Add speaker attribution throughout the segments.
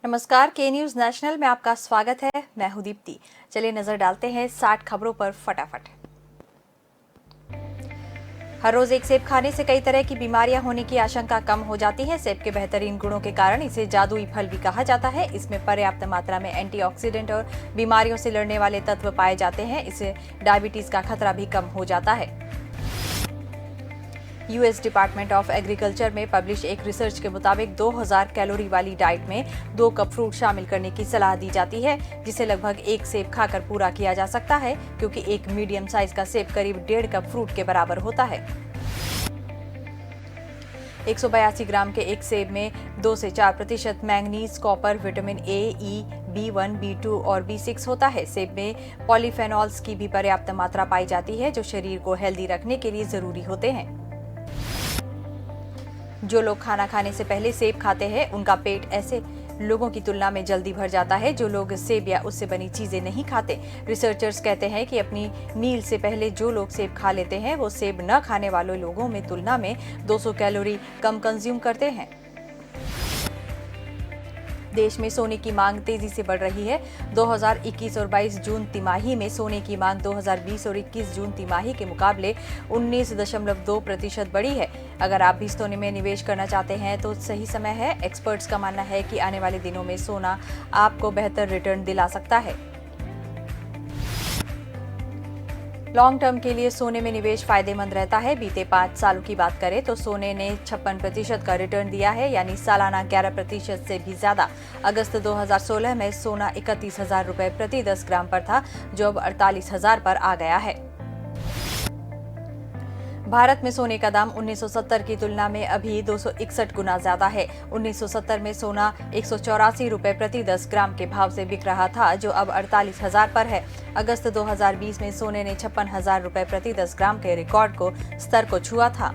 Speaker 1: नमस्कार, के news national में आपका स्वागत है। मैं हूं दीप्ति। चलिए नजर डालते हैं 60 खबरों पर फटाफट। हर रोज एक सेब खाने से कई तरह की बीमारियां होने की आशंका कम हो जाती है। सेब के बेहतरीन गुणों के कारण इसे जादुई फल भी कहा जाता है। इसमें पर्याप्त मात्रा में एंटीऑक्सीडेंट और बीमारियों से लड़ने वाले तत्व पाए जाते हैं। इससे डायबिटीज का खतरा भी कम हो जाता है। यूएस डिपार्टमेंट ऑफ एग्रीकल्चर में पब्लिश एक रिसर्च के मुताबिक 2000 कैलोरी वाली डाइट में 2 कप फ्रूट शामिल करने की सलाह दी जाती है, जिसे लगभग एक सेब खाकर पूरा किया जा सकता है, क्योंकि एक मीडियम साइज का सेब करीब 1.5 कप फ्रूट के बराबर होता है। 182 ग्राम के एक सेब में 2 से 4% manganese, copper, vitamin A, E, B1, B2 और B6 होता है। सेब में पॉलीफेनॉल्स की भी पर्याप्त मात्रा पाई जाती है, जो शरीर को हेल्दी रखने के लिए जरूरी होते हैं। जो लोग खाना खाने से पहले सेब खाते हैं, उनका पेट ऐसे लोगों की तुलना में जल्दी भर जाता है जो लोग सेब या उससे बनी चीजें नहीं खाते। रिसर्चर्स कहते हैं कि अपनी मील से पहले जो लोग सेब खा लेते हैं, वो सेब न खाने वाले लोगों में तुलना में 200 कैलोरी कम कंज्यूम करते हैं। देश में सोने की मांग तेजी से बढ़ रही है। 2021 और 22 जून तिमाही में सोने की मांग 2020 और 21 जून तिमाही के मुकाबले 19.2% बढ़ी है। अगर आप भी सोने में निवेश करना चाहते हैं तो सही समय है। एक्सपर्ट्स का मानना है कि आने वाले दिनों में सोना आपको बेहतर रिटर्न दिला सकता है। लॉन्ग टर्म के लिए सोने में निवेश फायदेमंद रहता है। बीते 5 सालों की बात करें तो सोने ने 56% का रिटर्न दिया है, यानी सालाना 11% से भी ज्यादा। अगस्त 2016 में सोना 31,000 रुपए प्रति 10 ग्राम पर था, जो अब 48,000 पर आ गया है। भारत में सोने का दाम 1970 की तुलना में अभी 261 गुना ज्यादा है। 1970 में सोना 184 रुपए प्रति 10 ग्राम के भाव से बिक रहा था, जो अब 48,000 पर है। अगस्त 2020 में सोने ने 56,000 रुपए प्रति 10 ग्राम के रिकॉर्ड स्तर को छुआ था।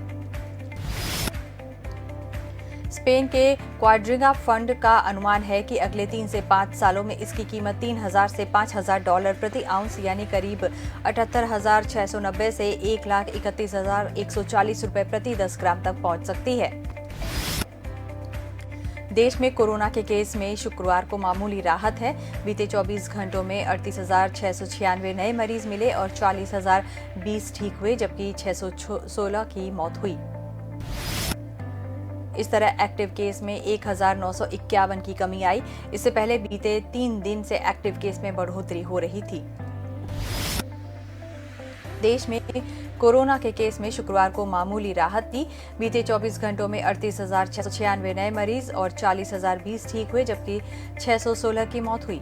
Speaker 1: स्पेन के क्वाड्रिगा फंड का अनुमान है कि अगले 3 से 5 सालों में इसकी कीमत $3,000 से $5,000 प्रति आउंस, यानी करीब 78,690 से 1,31,140 रुपए प्रति 10 ग्राम तक पहुंच सकती है। देश में कोरोना के केस में शुक्रवार को मामूली राहत है। बीते 24 घंटों में 38,696 नए मरीज मिले और 40,020 ठीक हुए, जबकि 616 की मौत हुई। इस तरह एक्टिव केस में 1,951 की कमी आई। इससे पहले बीते 3 दिन से एक्टिव केस में बढ़ोतरी हो रही थी। देश में कोरोना के केस में शुक्रवार को मामूली राहत थी। बीते 24 घंटों में 38,696 नए मरीज और 40,020 ठीक हुए, जबकि 616 की मौत हुई।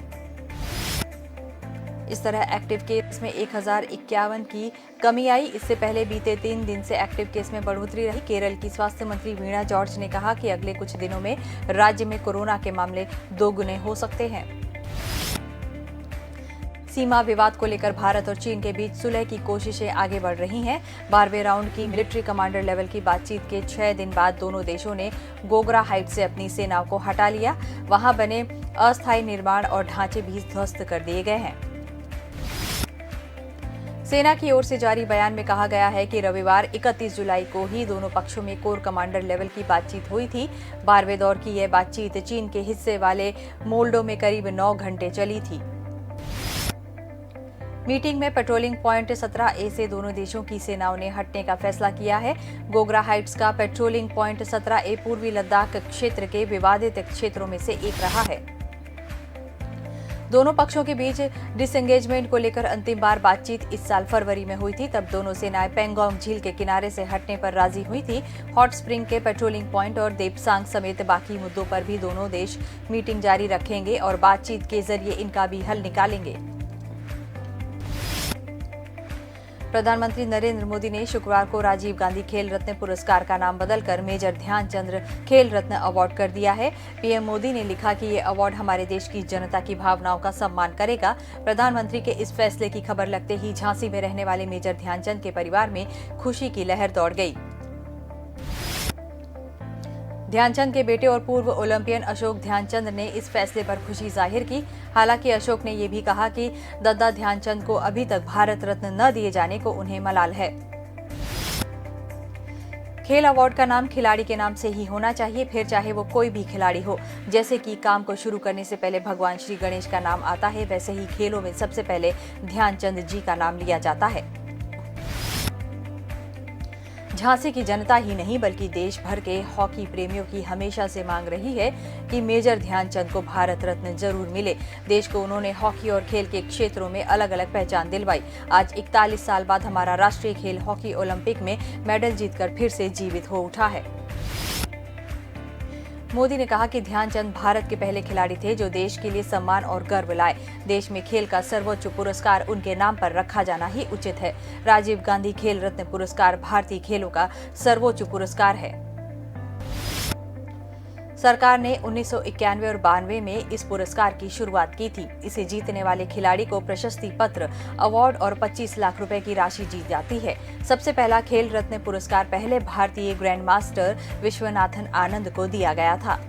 Speaker 1: इस तरह एक्टिव केस में 1,051 की कमी आई। इससे पहले बीते 3 दिन से एक्टिव केस में बढ़ोतरी रही। केरल की स्वास्थ्य मंत्री वीणा जॉर्ज ने कहा कि अगले कुछ दिनों में राज्य में कोरोना के मामले 2 गुने हो सकते हैं। सीमा विवाद को लेकर भारत और चीन के बीच सुलह की कोशिशें आगे बढ़ रही हैं। 12वें राउंड की मिलिट्री कमांडर लेवल की बातचीत के 6 दिन बाद दोनों देशों ने गोगरा हाइट से अपनी सेनाओं को हटा लिया। वहां बने अस्थायी निर्माण और ढांचे भी ध्वस्त कर दिए गए हैं। सेना की ओर से जारी बयान में कहा गया है कि रविवार 31 जुलाई को ही दोनों पक्षों में कोर कमांडर लेवल की बातचीत हुई थी। 12वें दौर की यह बातचीत चीन के हिस्से वाले मोल्डो में करीब 9 घंटे चली थी। मीटिंग में पेट्रोलिंग पॉइंट 17A से दोनों देशों की सेनाओं ने हटने का फैसला किया है। गोगरा हाइट्स का पेट्रोलिंग पॉइंट 17A पूर्वी लद्दाख क्षेत्र के विवादित क्षेत्रों में से एक रहा है। दोनों पक्षों के बीच डिसएंगेजमेंट को लेकर अंतिम बार बातचीत इस साल फरवरी में हुई थी। तब दोनों सेनाएं पेंगोंग झील के किनारे से हटने पर राजी हुई थी। हॉट स्प्रिंग के पेट्रोलिंग पॉइंट और देपसांग समेत बाकी मुद्दों पर भी दोनों देश मीटिंग जारी रखेंगे और बातचीत के जरिए इनका भी हल निकालेंगे। प्रधानमंत्री नरेंद्र मोदी ने शुक्रवार को राजीव गांधी खेल रत्न पुरस्कार का नाम बदलकर मेजर ध्यानचंद खेल रत्न अवार्ड कर दिया है। पीएम मोदी ने लिखा कि ये अवार्ड हमारे देश की जनता की भावनाओं का सम्मान करेगा। प्रधानमंत्री के इस फैसले की खबर लगते ही झांसी में रहने वाले मेजर ध्यानचंद के परिवार में खुशी की लहर दौड़ गई। ध्यानचंद के बेटे और पूर्व ओलंपियन अशोक ध्यानचंद ने इस फैसले पर खुशी जाहिर की। हालांकि अशोक ने यह भी कहा कि दादा ध्यानचंद को अभी तक भारत रत्न न दिए जाने को उन्हें मलाल है। खेल अवार्ड का नाम खिलाड़ी के नाम से ही होना चाहिए, फिर चाहे वो कोई भी खिलाड़ी हो। जैसे कि काम को शुरू करने से पहले भगवान श्री गणेश का नाम आता है, वैसे ही खेलों में सबसे पहले ध्यानचंद जी का नाम लिया जाता है। झांसी की जनता ही नहीं बल्कि देश भर के हॉकी प्रेमियों की हमेशा से मांग रही है कि मेजर ध्यानचंद को भारत रत्न जरूर मिले। देश को उन्होंने हॉकी और खेल के क्षेत्रों में अलग अलग पहचान दिलवाई। आज 41 साल बाद हमारा राष्ट्रीय खेल हॉकी ओलंपिक में मेडल जीतकर फिर से जीवित हो उठा है। मोदी ने कहा कि ध्यानचंद भारत के पहले खिलाड़ी थे जो देश के लिए सम्मान और गर्व लाए। देश में खेल का सर्वोच्च पुरस्कार उनके नाम पर रखा जाना ही उचित है। राजीव गांधी खेल रत्न पुरस्कार भारतीय खेलों का सर्वोच्च पुरस्कार है। सरकार ने 1991 और 92 में इस पुरस्कार की शुरुआत की थी। इसे जीतने वाले खिलाड़ी को प्रशस्ति पत्र, अवार्ड और 25 लाख रुपए की राशि जीत जाती है। सबसे पहला खेल रत्न पुरस्कार पहले भारतीय ग्रैंड मास्टर विश्वनाथन आनंद को दिया गया था।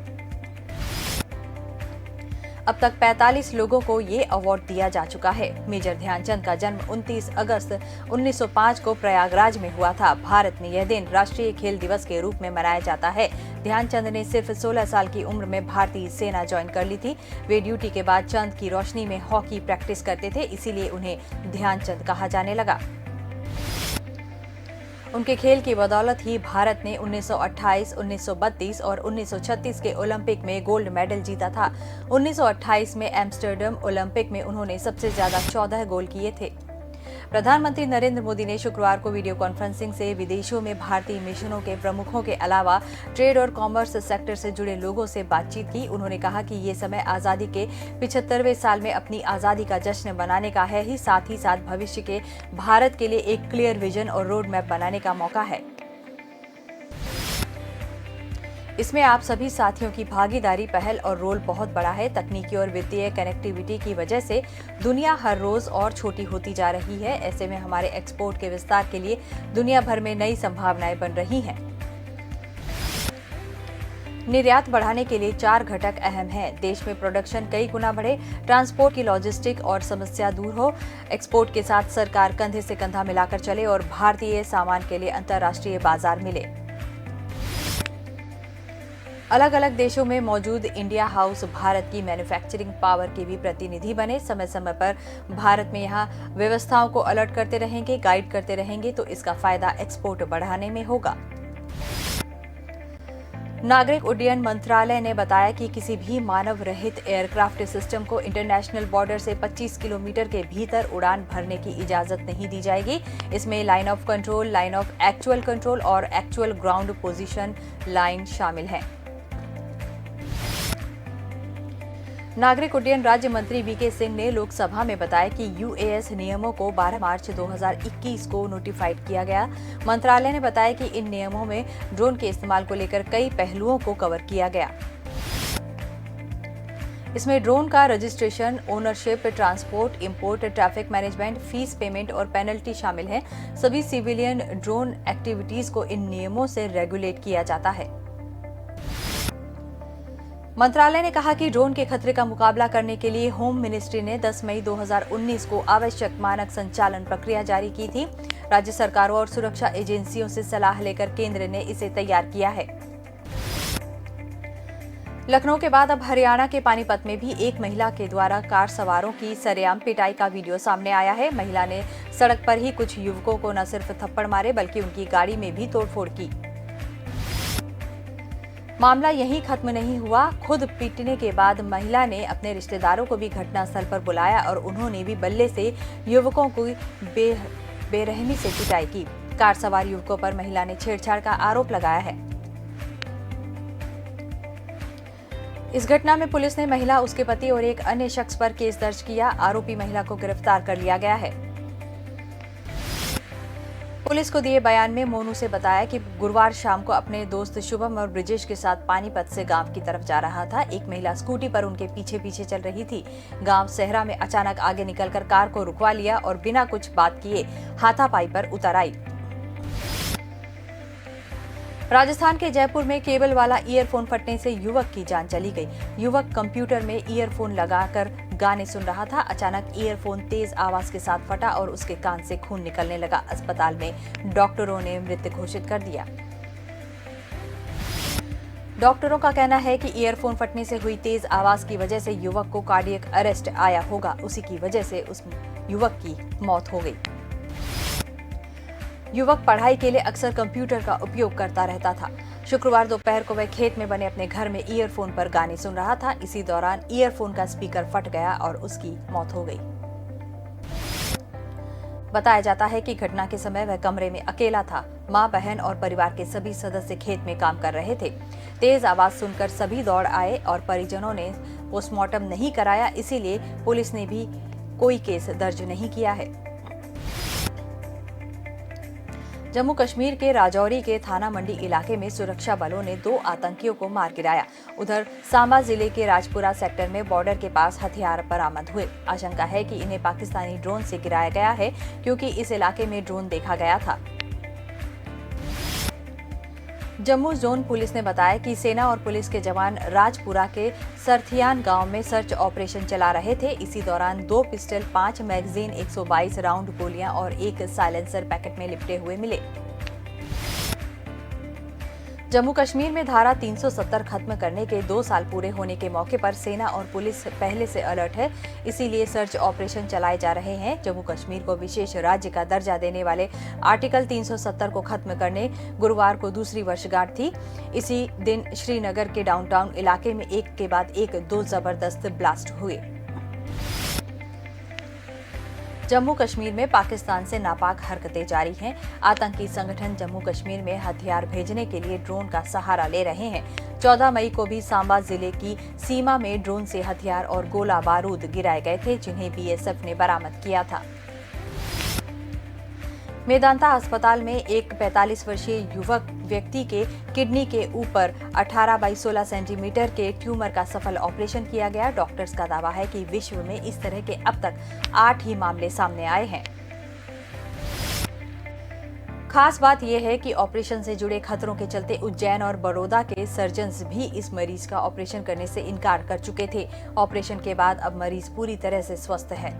Speaker 1: अब तक 45 लोगों को ये अवार्ड दिया जा चुका है। मेजर ध्यानचंद का जन्म 29 अगस्त 1905 को प्रयागराज में हुआ था। भारत में यह दिन राष्ट्रीय खेल दिवस के रूप में मनाया जाता है। ध्यानचंद ने सिर्फ 16 साल की उम्र में भारतीय सेना ज्वाइन कर ली थी। वे ड्यूटी के बाद चंद की रोशनी में हॉकी प्रैक्टिस करते थे, इसीलिए उन्हें ध्यानचंद कहा जाने लगा। उनके खेल की बदौलत ही भारत ने 1928, 1932 और 1936 के ओलंपिक में गोल्ड मेडल जीता था। 1928 में एम्स्टर्डम ओलंपिक में उन्होंने सबसे ज्यादा 14 गोल किए थे। प्रधानमंत्री नरेंद्र मोदी ने शुक्रवार को वीडियो कॉन्फ्रेंसिंग से विदेशों में भारतीय मिशनों के प्रमुखों के अलावा ट्रेड और कॉमर्स सेक्टर से जुड़े लोगों से बातचीत की। उन्होंने कहा कि ये समय आजादी के 75वें साल में अपनी आजादी का जश्न मनाने का है, ही साथ भविष्य के भारत के लिए एक क्लियर विजन और रोड मैप बनाने का मौका है। इसमें आप सभी साथियों की भागीदारी, पहल और रोल बहुत बड़ा है। तकनीकी और वित्तीय कनेक्टिविटी की वजह से दुनिया हर रोज और छोटी होती जा रही है। ऐसे में हमारे एक्सपोर्ट के विस्तार के लिए दुनिया भर में नई संभावनाएं बन रही हैं। निर्यात बढ़ाने के लिए 4 घटक अहम हैं। देश में प्रोडक्शन कई गुना बढ़े, ट्रांसपोर्ट की लॉजिस्टिक और समस्या दूर हो, एक्सपोर्ट के साथ सरकार कंधे से कंधा मिलाकर चले और भारतीय सामान के लिए अंतर्राष्ट्रीय बाजार मिले। अलग अलग देशों में मौजूद इंडिया हाउस भारत की मैन्युफैक्चरिंग पावर के भी प्रतिनिधि बने। समय समय पर भारत में यहाँ व्यवस्थाओं को अलर्ट करते रहेंगे, गाइड करते रहेंगे, तो इसका फायदा एक्सपोर्ट बढ़ाने में होगा। नागरिक उड्डयन मंत्रालय ने बताया कि किसी भी मानव रहित एयरक्राफ्ट सिस्टम को इंटरनेशनल बॉर्डर से 25 किलोमीटर के भीतर उड़ान भरने की इजाजत नहीं दी जाएगी। इसमें line of control, line of actual control और एक्चुअल ग्राउंड पोजीशन लाइन शामिल है। नागरिक उड्डयन राज्य मंत्री वीके सिंह ने लोकसभा में बताया कि यूएएस नियमों को 12 मार्च 2021 को नोटिफाइड किया गया। मंत्रालय ने बताया कि इन नियमों में ड्रोन के इस्तेमाल को लेकर कई पहलुओं को कवर किया गया। इसमें ड्रोन का registration, ownership, transport, import, traffic management, fees payment और पेनल्टी शामिल है। सभी सिविलियन ड्रोन एक्टिविटीज को इन नियमों से रेगुलेट किया जाता है। मंत्रालय ने कहा कि ड्रोन के खतरे का मुकाबला करने के लिए होम मिनिस्ट्री ने 10 मई 2019 को आवश्यक मानक संचालन प्रक्रिया जारी की थी। राज्य सरकारों और सुरक्षा एजेंसियों से सलाह लेकर केंद्र ने इसे तैयार किया है। लखनऊ के बाद अब हरियाणा के पानीपत में भी एक महिला के द्वारा कार सवारों की सरेआम पिटाई का वीडियो सामने आया है। महिला ने सड़क पर ही कुछ युवकों को न सिर्फ थप्पड़ मारे बल्कि उनकी गाड़ी में भी तोड़फोड़ की। मामला यहीं खत्म नहीं हुआ। खुद पीटने के बाद महिला ने अपने रिश्तेदारों को भी घटनास्थल पर बुलाया और उन्होंने भी बल्ले से युवकों को बेरहमी से पिटाई की। कार सवार युवकों पर महिला ने छेड़छाड़ का आरोप लगाया है। इस घटना में पुलिस ने महिला, उसके पति और एक अन्य शख्स पर केस दर्ज किया। आरोपी महिला को गिरफ्तार कर लिया गया है। पुलिस को दिए बयान में मोनू से बताया कि गुरुवार शाम को अपने दोस्त शुभम और ब्रिजेश के साथ पानीपत से गांव की तरफ जा रहा था। एक महिला स्कूटी पर उनके पीछे पीछे चल रही थी। गांव सहरा में अचानक आगे निकलकर कार को रुकवा लिया और बिना कुछ बात किए हाथापाई पर उतर आई। राजस्थान के जयपुर में केबल वाला ईयरफोन फटने से युवक की जान चली गई। युवक कंप्यूटर में ईयरफोन लगाकर गाने सुन रहा था। अचानक ईयरफोन तेज आवाज के साथ फटा और उसके कान से खून निकलने लगा। अस्पताल में डॉक्टरों ने मृत घोषित कर दिया। डॉक्टरों का कहना है कि ईयरफोन फटने से हुई तेज आवाज की वजह से युवक को कार्डियक अरेस्ट आया होगा, उसी की वजह से उस युवक की मौत हो गई। युवक पढ़ाई के लिए अक्सर कंप्यूटर का उपयोग करता रहता था। शुक्रवार दोपहर को वह खेत में बने अपने घर में ईयरफोन पर गाने सुन रहा था। इसी दौरान ईयरफोन का स्पीकर फट गया और उसकी मौत हो गई। बताया जाता है कि घटना के समय वह कमरे में अकेला था। मां, बहन और परिवार के सभी सदस्य खेत में काम कर रहे थे। तेज आवाज सुनकर सभी दौड़ आए और परिजनों ने पोस्टमार्टम नहीं कराया, इसीलिए पुलिस ने भी कोई केस दर्ज नहीं किया है। जम्मू कश्मीर के राजौरी के थाना मंडी इलाके में सुरक्षा बलों ने 2 आतंकियों को मार गिराया। उधर सांबा जिले के राजपुरा सेक्टर में बॉर्डर के पास हथियार बरामद हुए। आशंका है कि इन्हें पाकिस्तानी ड्रोन से गिराया गया है, क्योंकि इस इलाके में ड्रोन देखा गया था। जम्मू जोन पुलिस ने बताया कि सेना और पुलिस के जवान राजपुरा के सरथियान गांव में सर्च ऑपरेशन चला रहे थे। इसी दौरान 2 पिस्टल, 5 मैगजीन, 122 राउंड गोलियां और 1 साइलेंसर पैकेट में लिपटे हुए मिले। जम्मू कश्मीर में धारा 370 खत्म करने के 2 साल पूरे होने के मौके पर सेना और पुलिस पहले से अलर्ट है, इसीलिए सर्च ऑपरेशन चलाए जा रहे हैं। जम्मू कश्मीर को विशेष राज्य का दर्जा देने वाले आर्टिकल 370 को खत्म करने गुरुवार को दूसरी वर्षगांठ थी। इसी दिन श्रीनगर के डाउनटाउन इलाके में एक के बाद एक 2 जबरदस्त ब्लास्ट हुए। जम्मू कश्मीर में पाकिस्तान से नापाक हरकतें जारी हैं। आतंकी संगठन जम्मू कश्मीर में हथियार भेजने के लिए ड्रोन का सहारा ले रहे हैं। 14 मई को भी सांबा जिले की सीमा में ड्रोन से हथियार और गोला बारूद गिराए गए थे, जिन्हें बीएसएफ ने बरामद किया था। मेदांता अस्पताल में एक 45 वर्षीय युवक व्यक्ति के किडनी के ऊपर 18x16 सेंटीमीटर के ट्यूमर का सफल ऑपरेशन किया गया। डॉक्टर्स का दावा है कि विश्व में इस तरह के अब तक 8 ही मामले सामने आए हैं। खास बात यह है कि ऑपरेशन से जुड़े खतरों के चलते उज्जैन और बड़ौदा के सर्जन्स भी इस मरीज का ऑपरेशन करने से इनकार कर चुके थे। ऑपरेशन के बाद अब मरीज पूरी तरह से स्वस्थ है।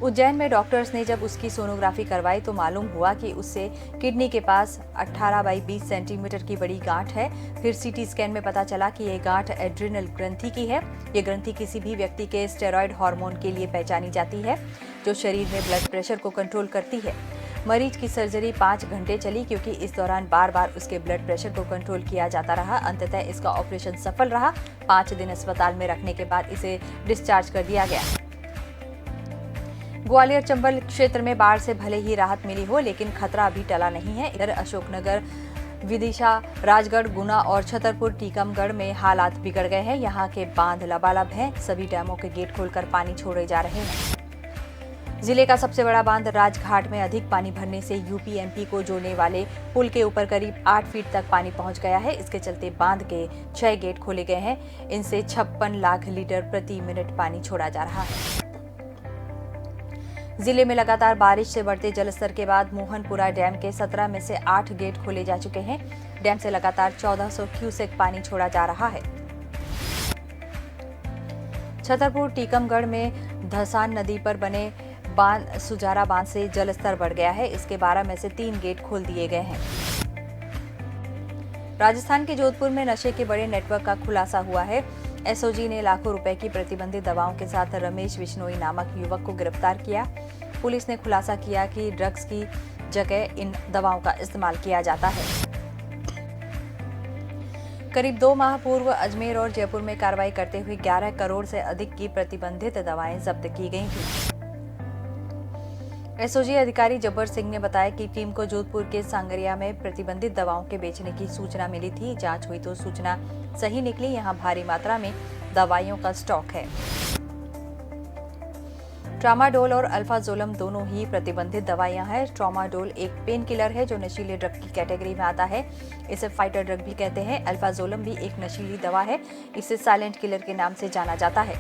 Speaker 1: उज्जैन में डॉक्टर्स ने जब उसकी सोनोग्राफी करवाई तो मालूम हुआ कि उससे किडनी के पास 18x20 सेंटीमीटर की बड़ी गांठ है। फिर सीटी स्कैन में पता चला कि ये गांठ एड्रिनल ग्रंथि की है। ये ग्रंथि किसी भी व्यक्ति के स्टेरॉयड हार्मोन के लिए पहचानी जाती है, जो शरीर में ब्लड प्रेशर को कंट्रोल करती है। मरीज की सर्जरी 5 घंटे चली, क्योंकि इस दौरान बार बार उसके ब्लड प्रेशर को कंट्रोल किया जाता रहा। अंततः इसका ऑपरेशन सफल रहा। 5 दिन अस्पताल में रखने के बाद इसे डिस्चार्ज कर दिया गया। ग्वालियर चंबल क्षेत्र में बाढ़ से भले ही राहत मिली हो, लेकिन खतरा अभी टला नहीं है। इधर अशोकनगर, विदिशा, राजगढ़, गुना और छतरपुर टीकमगढ़ में हालात बिगड़ गए हैं। यहाँ के बांध लबालब हैं। सभी डैमों के गेट खोलकर पानी छोड़े जा रहे हैं। जिले का सबसे बड़ा बांध राजघाट में अधिक पानी भरने से यूपी एमपी को जोड़ने वाले पुल के ऊपर करीब 8 फीट तक पानी पहुंच गया है। इसके चलते बांध के 6 गेट खोले गए हैं। इनसे 56 लाख लीटर प्रति मिनट पानी छोड़ा जा रहा है। जिले में लगातार बारिश से बढ़ते जलस्तर के बाद मोहनपुरा डैम के 17 में से 8 गेट खोले जा चुके हैं। डैम से लगातार 1400 क्यूसेक पानी छोड़ा जा रहा है। छतरपुर टीकमगढ़ में धसान नदी पर बने बांध सुजारा बांध से जलस्तर बढ़ गया है। इसके 12 में से 3 गेट खोल दिए गए हैं। राजस्थान के जोधपुर में नशे के बड़े नेटवर्क का खुलासा हुआ है। एसओजी ने लाखों रुपए की प्रतिबंधित दवाओं के साथ रमेश बिश्नोई नामक युवक को गिरफ्तार किया। पुलिस ने खुलासा किया कि ड्रग्स की जगह इन दवाओं का इस्तेमाल किया जाता है। करीब 2 माह पूर्व अजमेर और जयपुर में कार्रवाई करते हुए 11 करोड़ से अधिक की प्रतिबंधित दवाएं जब्त की गई थी। एसओजी अधिकारी जब्बर सिंह ने बताया कि टीम को जोधपुर के सांगरिया में प्रतिबंधित दवाओं के बेचने की सूचना मिली थी। जांच हुई तो सूचना सही निकली। यहां भारी मात्रा में दवाइयों का स्टॉक है। ट्रामाडोल और अल्फाजोलम दोनों ही प्रतिबंधित दवाइयां हैं। ट्रामाडोल एक पेन किलर है जो नशीले ड्रग की कैटेगरी में आता है। इसे फाइटर ड्रग भी कहते हैं। अल्फाजोलम भी एक नशीली दवा है। इसे साइलेंट किलर के नाम से जाना जाता है।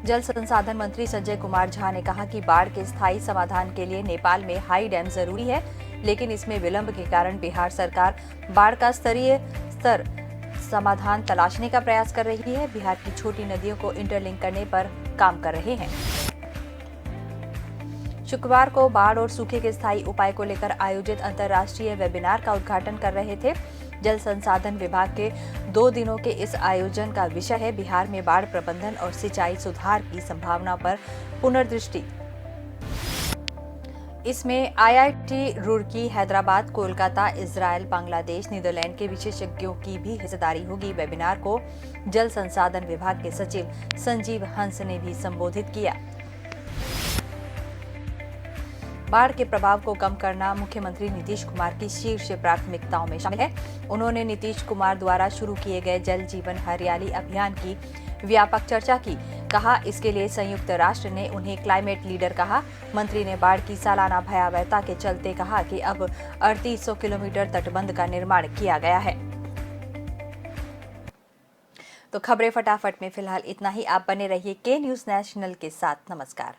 Speaker 1: जल संसाधन मंत्री संजय कुमार झा ने कहा कि बाढ़ के स्थायी समाधान के लिए नेपाल में हाई डैम जरूरी है, लेकिन इसमें विलंब के कारण बिहार सरकार बाढ़ का स्तरीय समाधान तलाशने का प्रयास कर रही है। बिहार की छोटी नदियों को इंटरलिंक करने पर काम कर रहे हैं। शुक्रवार को बाढ़ और सूखे के स्थायी उपाय को लेकर आयोजित अंतर्राष्ट्रीय वेबिनार का उद्घाटन कर रहे थे। जल संसाधन विभाग के 2 दिनों के इस आयोजन का विषय है बिहार में बाढ़ प्रबंधन और सिंचाई सुधार की संभावना पर पुनर्दृष्टि। इसमें IIT Roorkee, Hyderabad, Kolkata, Israel, Bangladesh, Netherland के विशेषज्ञों की भी हिस्सेदारी होगी। वेबिनार को जल संसाधन विभाग के सचिव संजीव हंस ने भी संबोधित किया। बाढ़ के प्रभाव को कम करना मुख्यमंत्री नीतीश कुमार की शीर्ष प्राथमिकताओं में शामिल है। उन्होंने नीतीश कुमार द्वारा शुरू किए गए जल जीवन हरियाली अभियान की व्यापक चर्चा की। कहा, इसके लिए संयुक्त राष्ट्र ने उन्हें क्लाइमेट लीडर कहा। मंत्री ने बाढ़ की सालाना भयावहता के चलते कहा कि अब 3800 किलोमीटर तटबंध का निर्माण किया गया है। तो खबरें फटाफट में फिलहाल इतना ही। आप बने रहिए के न्यूज़ नेशनल के साथ। नमस्कार।